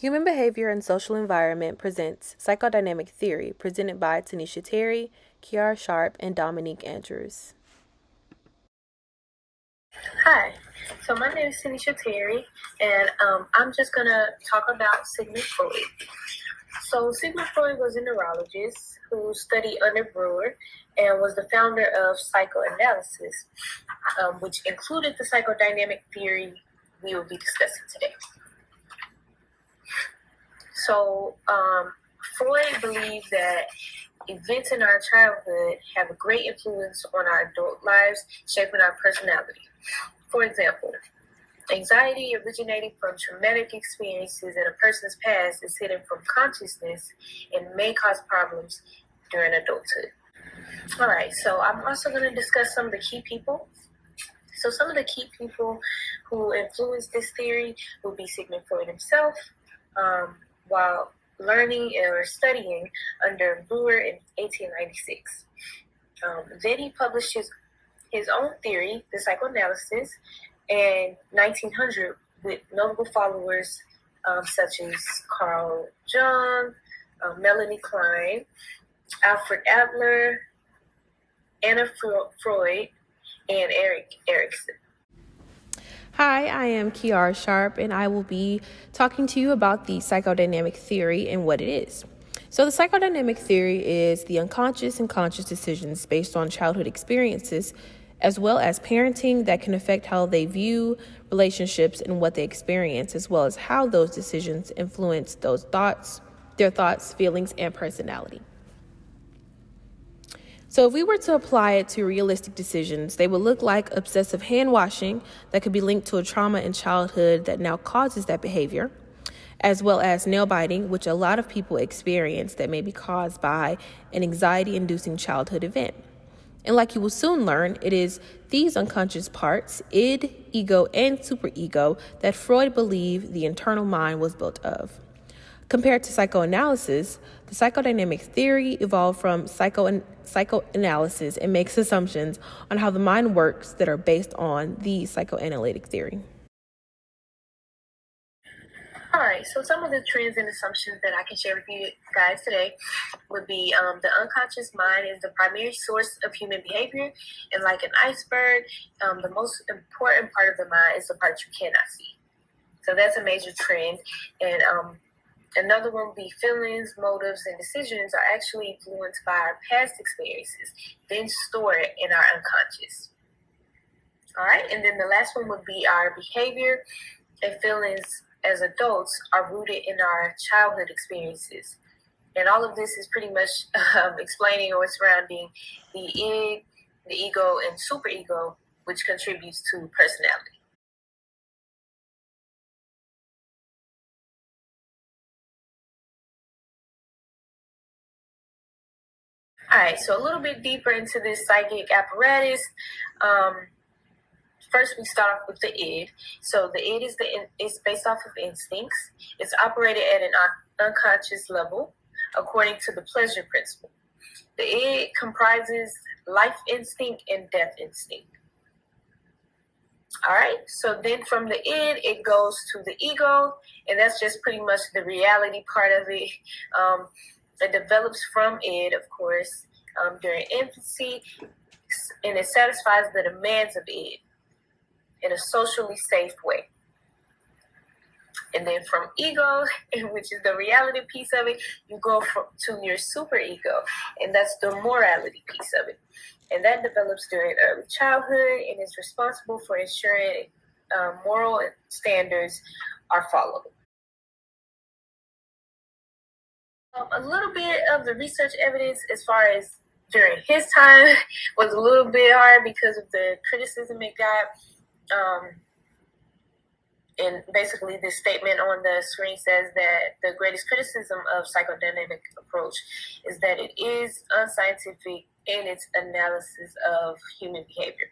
Human Behavior and Social Environment presents Psychodynamic Theory, presented by Tanisha Terry, Kiara Sharp, and Dominique Andrews. Hi, so my name is Tanisha Terry, and I'm just going to talk about Sigmund Freud. So Sigmund Freud was a neurologist who studied under Brewer and was the founder of psychoanalysis, which included the psychodynamic theory we will be discussing today. So Freud believed that events in our childhood have a great influence on our adult lives, shaping our personality. For example, anxiety originating from traumatic experiences in a person's past is hidden from consciousness and may cause problems during adulthood. All right, so I'm also going to discuss some of the key people. So some of the key people who influenced this theory would be Sigmund Freud himself, while learning or studying under Brewer in 1896. Then he published his own theory, the psychoanalysis, in 1900 with notable followers such as Carl Jung, Melanie Klein, Alfred Adler, Anna Freud, and Erik Erikson. Hi, I am Kiara Sharp, and I will be talking to you about the psychodynamic theory and what it is. So the psychodynamic theory is the unconscious and conscious decisions based on childhood experiences, as well as parenting that can affect how they view relationships and what they experience, as well as how those decisions influence their thoughts, feelings, and personality. So if we were to apply it to realistic decisions, they would look like obsessive hand washing that could be linked to a trauma in childhood that now causes that behavior, as well as nail biting, which a lot of people experience that may be caused by an anxiety-inducing childhood event. And like you will soon learn, it is these unconscious parts, id, ego, and superego, that Freud believed the internal mind was built of. Compared to psychoanalysis, the psychodynamic theory evolved from psychoanalysis and makes assumptions on how the mind works that are based on the psychoanalytic theory. All right, so some of the trends and assumptions that I can share with you guys today would be the unconscious mind is the primary source of human behavior, and like an iceberg, the most important part of the mind is the part you cannot see. So that's a major trend, and another one would be feelings, motives, and decisions are actually influenced by our past experiences, then stored in our unconscious. All right, and then the last one would be our behavior and feelings as adults are rooted in our childhood experiences. And all of this is pretty much explaining or surrounding the id, the ego, and superego, which contributes to personality. All right, so a little bit deeper into this psychic apparatus. First, we start off with the id. So the id is based off of instincts. It's operated at an unconscious level according to the pleasure principle. The id comprises life instinct and death instinct. All right, so then from the id, it goes to the ego, and that's just pretty much the reality part of it. It develops from id, of course, during infancy, and it satisfies the demands of id in a socially safe way. And then from ego, which is the reality piece of it, you go to your superego, and that's the morality piece of it. And that develops during early childhood and is responsible for ensuring moral standards are followed. A little bit of the research evidence as far as during his time was a little bit hard because of the criticism it got. And basically this statement on the screen says that the greatest criticism of psychodynamic approach is that it is unscientific in its analysis of human behavior.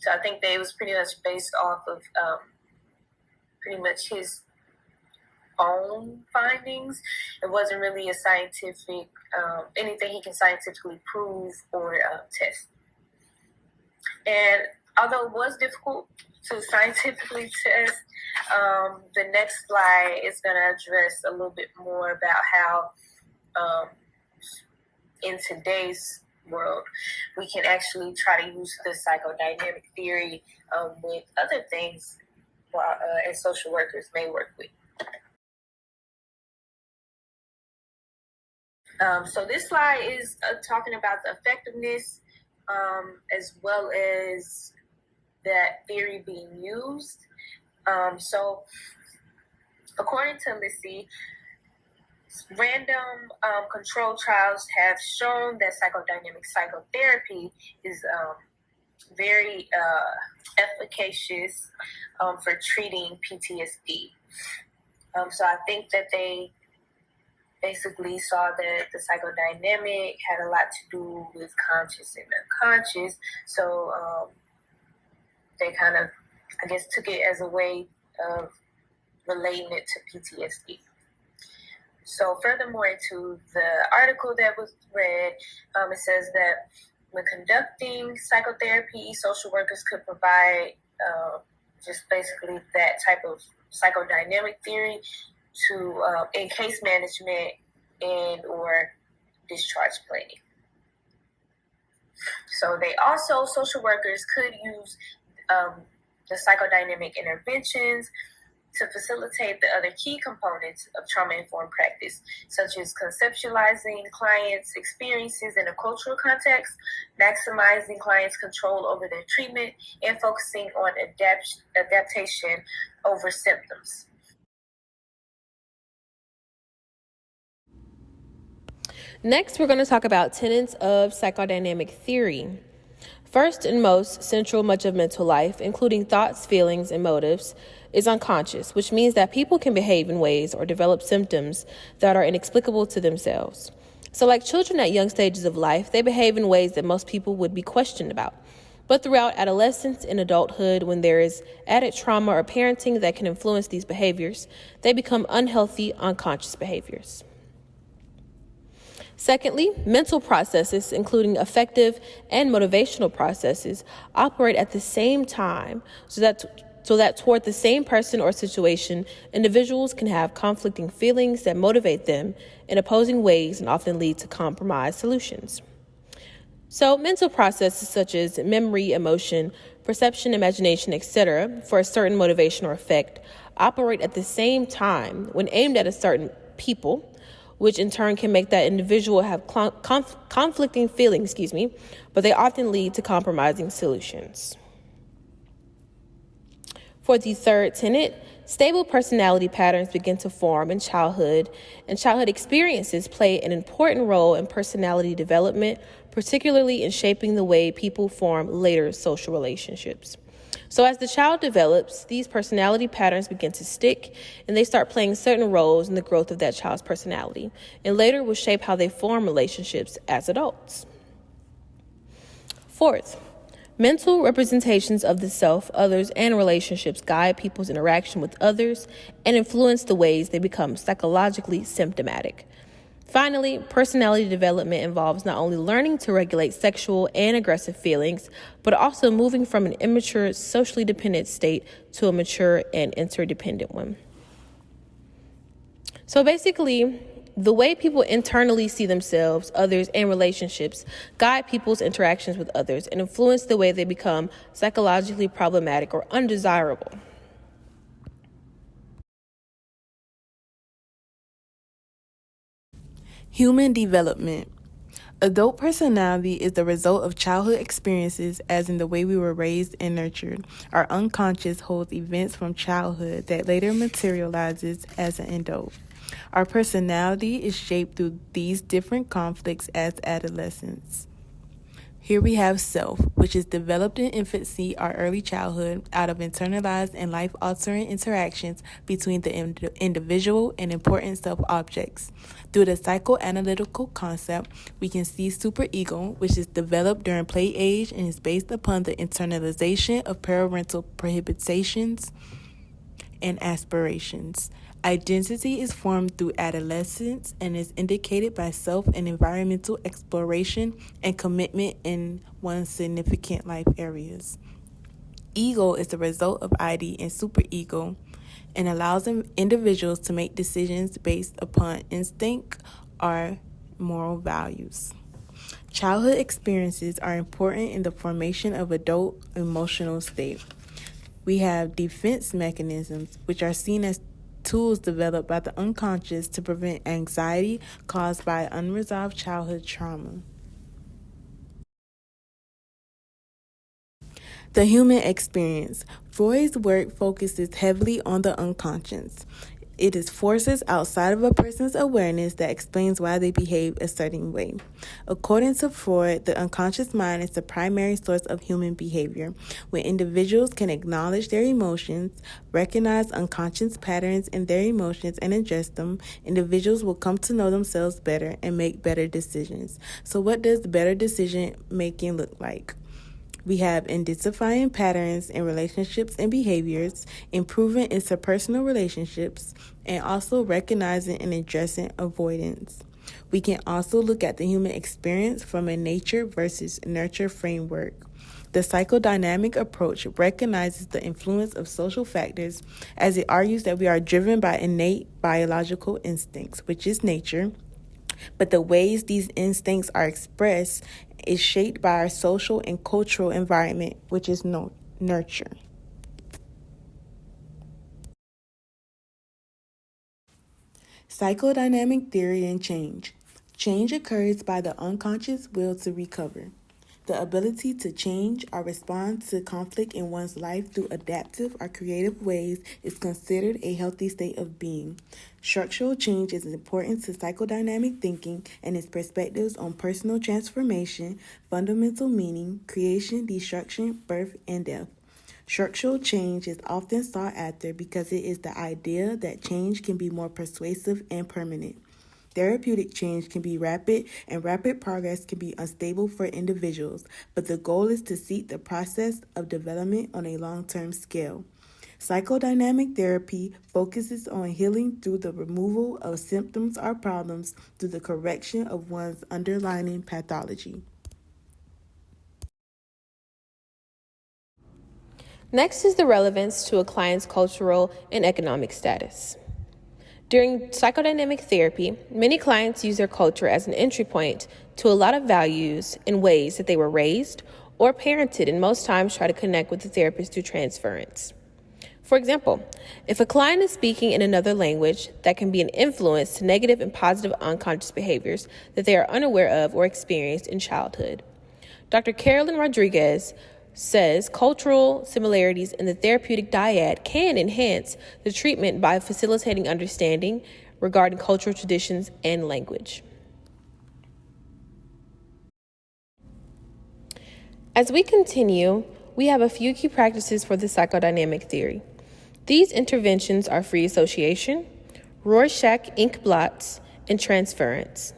So I think that it was pretty much based off of pretty much his own findings. It wasn't really a scientific, anything he can scientifically prove or test. And Although it was difficult to scientifically test, the next slide is going to address a little bit more about how in today's world we can actually try to use the psychodynamic theory with other things as social workers may work with. So this slide is talking about the effectiveness as well as that theory being used. So according to Lissy, random controlled trials have shown that psychodynamic psychotherapy is very efficacious for treating PTSD. So I think that they basically saw that the psychodynamic had a lot to do with conscious and unconscious. So they kind of, I guess, took it as a way of relating it to PTSD. So furthermore, into the article that was read, it says that when conducting psychotherapy, social workers could provide just basically that type of psychodynamic theory to in case management and or discharge planning. So they also, social workers could use the psychodynamic interventions to facilitate the other key components of trauma-informed practice, such as conceptualizing clients' experiences in a cultural context, maximizing clients' control over their treatment, and focusing on adaptation over symptoms. Next, we're going to talk about tenets of psychodynamic theory. First and most central, much of mental life, including thoughts, feelings, and motives, is unconscious, which means that people can behave in ways or develop symptoms that are inexplicable to themselves. So like children at young stages of life, they behave in ways that most people would be questioned about. But throughout adolescence and adulthood, when there is added trauma or parenting that can influence these behaviors, they become unhealthy, unconscious behaviors. Secondly, mental processes, including affective and motivational processes, operate at the same time so that toward the same person or situation, individuals can have conflicting feelings that motivate them in opposing ways and often lead to compromised solutions. So mental processes such as memory, emotion, perception, imagination, etc., for a certain motivation or effect, operate at the same time when aimed at a certain people, which in turn can make that individual have conflicting feelings, but they often lead to compromising solutions. For the third tenet, stable personality patterns begin to form in childhood, and childhood experiences play an important role in personality development, particularly in shaping the way people form later social relationships. So as the child develops, these personality patterns begin to stick, and they start playing certain roles in the growth of that child's personality, and later will shape how they form relationships as adults. Fourth, mental representations of the self, others, and relationships guide people's interaction with others and influence the ways they become psychologically symptomatic. Finally, personality development involves not only learning to regulate sexual and aggressive feelings, but also moving from an immature, socially dependent state to a mature and interdependent one. So basically, the way people internally see themselves, others, and relationships guide people's interactions with others and influence the way they become psychologically problematic or undesirable. Human development. Adult personality is the result of childhood experiences, as in the way we were raised and nurtured. Our unconscious holds events from childhood that later materializes as an adult. Our personality is shaped through these different conflicts as adolescents. Here we have self, which is developed in infancy or early childhood out of internalized and life-altering interactions between the individual and important self-objects. Through the psychoanalytical concept, we can see superego, which is developed during play age and is based upon the internalization of parental prohibitions and aspirations. Identity is formed through adolescence and is indicated by self and environmental exploration and commitment in one's significant life areas. Ego is the result of ID and superego and allows individuals to make decisions based upon instinct or moral values. Childhood experiences are important in the formation of adult emotional state. We have defense mechanisms, which are seen as tools developed by the unconscious to prevent anxiety caused by unresolved childhood trauma. The human experience. Freud's work focuses heavily on the unconscious. It is forces outside of a person's awareness that explains why they behave a certain way. According to Freud, the unconscious mind is the primary source of human behavior. When individuals can acknowledge their emotions, recognize unconscious patterns in their emotions, and address them, individuals will come to know themselves better and make better decisions. So what does better decision making look like? We have identifying patterns in relationships and behaviors, improving interpersonal relationships, and also recognizing and addressing avoidance. We can also look at the human experience from a nature versus nurture framework. The psychodynamic approach recognizes the influence of social factors as it argues that we are driven by innate biological instincts, which is nature, but the ways these instincts are expressed is shaped by our social and cultural environment, which is nurture. Psychodynamic theory and change. Change occurs by the unconscious will to recover. The ability to change or respond to conflict in one's life through adaptive or creative ways is considered a healthy state of being. Structural change is important to psychodynamic thinking and its perspectives on personal transformation, fundamental meaning, creation, destruction, birth, and death. Structural change is often sought after because it is the idea that change can be more persuasive and permanent. Therapeutic change can be rapid, and rapid progress can be unstable for individuals, but the goal is to seek the process of development on a long-term scale. Psychodynamic therapy focuses on healing through the removal of symptoms or problems through the correction of one's underlying pathology. Next is the relevance to a client's cultural and economic status. During psychodynamic therapy, many clients use their culture as an entry point to a lot of values in ways that they were raised or parented, and most times try to connect with the therapist through transference. For example, if a client is speaking in another language, that can be an influence to negative and positive unconscious behaviors that they are unaware of or experienced in childhood. Dr. Carolyn Rodriguez says cultural similarities in the therapeutic dyad can enhance the treatment by facilitating understanding regarding cultural traditions and language. As we continue, we have a few key practices for the psychodynamic theory. These interventions are free association, Rorschach ink blots, and transference.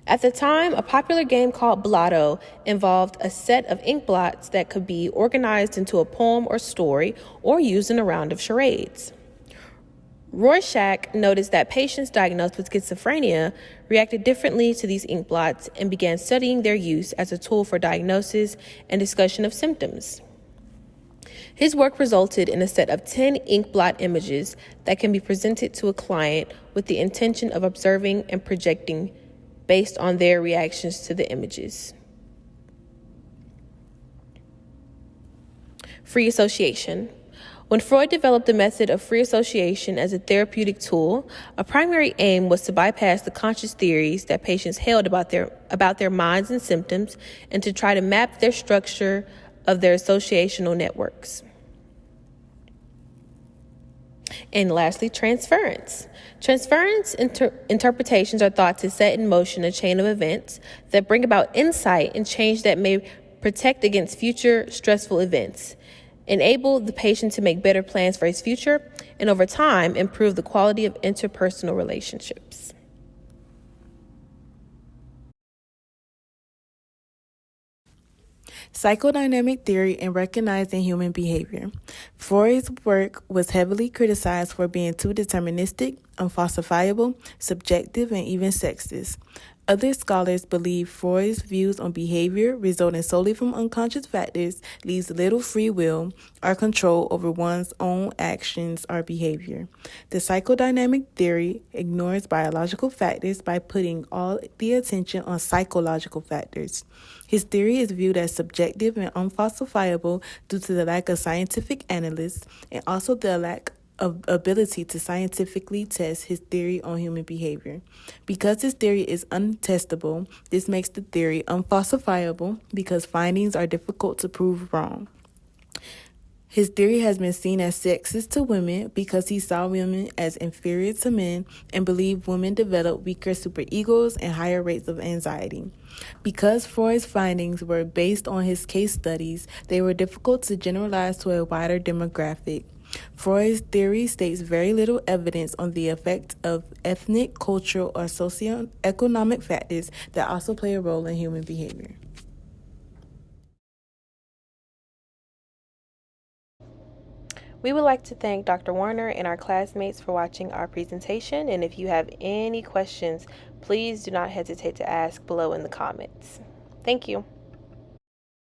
At the time, a popular game called Blotto involved a set of ink blots that could be organized into a poem or story or used in a round of charades. Rorschach noticed that patients diagnosed with schizophrenia reacted differently to these ink blots and began studying their use as a tool for diagnosis and discussion of symptoms. His work resulted in a set of 10 ink blot images that can be presented to a client with the intention of observing and projecting based on their reactions to the images. Free association. When Freud developed the method of free association as a therapeutic tool, a primary aim was to bypass the conscious theories that patients held about their minds and symptoms and to try to map their structure of their associational networks. And lastly, transference. Transference interpretations are thought to set in motion a chain of events that bring about insight and change that may protect against future stressful events, enable the patient to make better plans for his future, and over time, improve the quality of interpersonal relationships. Psychodynamic theory and recognizing human behavior. Freud's work was heavily criticized for being too deterministic, unfalsifiable, subjective, and even sexist. Other scholars believe Freud's views on behavior resulting solely from unconscious factors leaves little free will or control over one's own actions or behavior. The psychodynamic theory ignores biological factors by putting all the attention on psychological factors. His theory is viewed as subjective and unfalsifiable due to the lack of scientific analysts and also the lack of ability to scientifically test his theory on human behavior. Because his theory is untestable, this makes the theory unfalsifiable because findings are difficult to prove wrong. His theory has been seen as sexist to women because he saw women as inferior to men and believed women develop weaker superegos and higher rates of anxiety. Because Freud's findings were based on his case studies, they were difficult to generalize to a wider demographic. Freud's theory states very little evidence on the effect of ethnic, cultural, or socioeconomic factors that also play a role in human behavior. We would like to thank Dr. Warner and our classmates for watching our presentation, and if you have any questions, please do not hesitate to ask below in the comments. Thank you.